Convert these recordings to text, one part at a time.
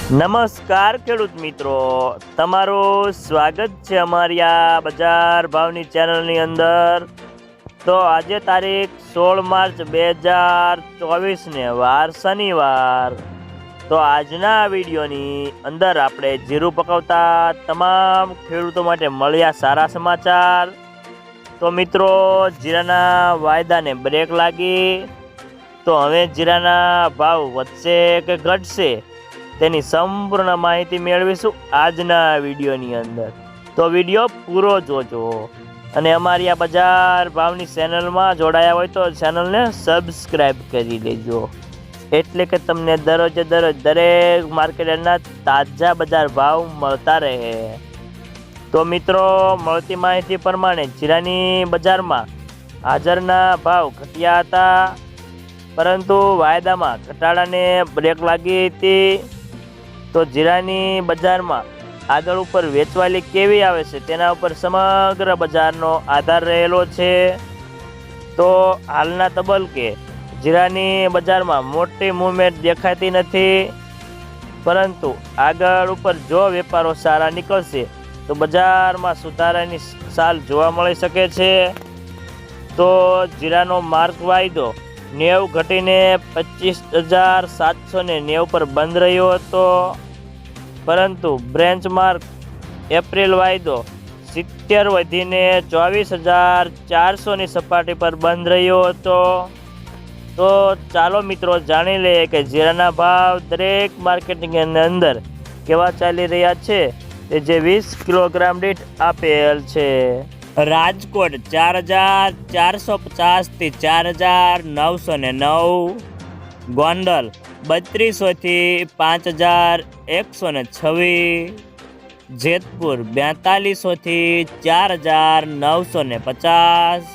નમસ્કાર ખેડૂત મિત્રો, તમારું સ્વાગત છે અમારી આ બજાર ભાવની ચેનલની અંદર। તો આજે તારીખ 16 માર્ચ 2024 ને વાર શનિવાર। તો આજના વિડીયોની અંદર આપણે જીરું પકવતા તમામ ખેડૂતો માટે મળ્યા સારા સમાચાર। તો મિત્રો, જીરાના વાયદાને બ્રેક લાગી, તો હવે જીરાના ભાવ વધશે કે ઘટશે તેની સંપૂર્ણ માહિતી મેળવીશું આજના વિડીયોની અંદર। તો વિડીયો પૂરો જોજો અને અમારી આ બજાર ભાવની ચેનલમાં જોડાયા હોય તો ચેનલને સબસ્ક્રાઈબ કરી લેજો, એટલે કે તમને દરરોજે દરરોજ દરેક માર્કેટના તાજા બજાર ભાવ મળતા રહે। તો મિત્રો, મળતી માહિતી પ્રમાણે જીરાની બજારમાં હાજરના ભાવ ઘટ્યા હતા, પરંતુ વાયદામાં ઘટાડાને બ્રેક લાગી હતી। તો જીરાની બજારમાં આગળ ઉપર વેચવાલી કેવી આવે છે તેના ઉપર સમગ્ર બજારનો આધાર રહેલો છે। તો હાલના તબક્કે જીરાની બજારમાં મોટી મૂવમેન્ટ દેખાતી નથી, પરંતુ આગળ ઉપર જો વેપારો સારા નીકળશે તો બજારમાં સુધારાની ચાલ જોવા મળી શકે છે। તો જીરાનો માર્ક વાયદો 90 ઘટીને 25,790 પર બંધ રહ્યો હતો, પરંતુ બેન્ચમાર્ક એપ્રિલ વાયદો 70 વધીને 24,400ની સપાટી પર બંધ રહ્યો હતો। તો ચાલો મિત્રો જાણી લઈએ કે જીરાના ભાવ દરેક માર્કેટની અંદર કેવા ચાલી રહ્યા છે, તે જે 20 કિલોગ્રામ દીઠ આપેલ છે। રાજકોટ 4,450 થી 4,909, ગોંડલ 3200 થી 5,126, જેતપુર 4200 થી 4,950,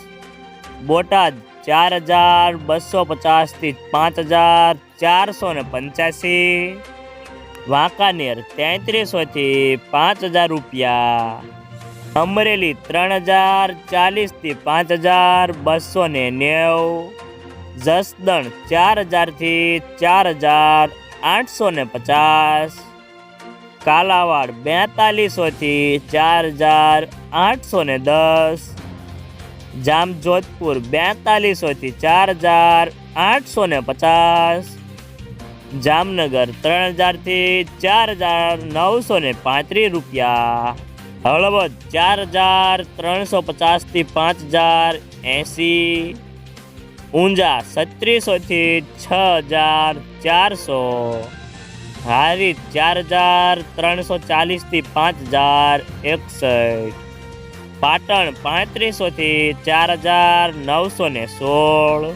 બોટાદ 4,250 થી 5,485, વાંકાનેર 3300 થી 5,000 રૂપિયા, અમરેલી 3,040 થી 5,290, જસદણ 4,000 થી 4,850, કાલાવાડ 4200 થી 4,810, જામજોધપુર 4200 થી 4,850, જામનગર 3,000 થી 4,935 રૂપિયા, હળવદ 4,350 થી 5,080, ઊંઝા 3600 થી 6,400, હારીજ 4,340 થી 5,061, પાટણ 3500 થી 4,916,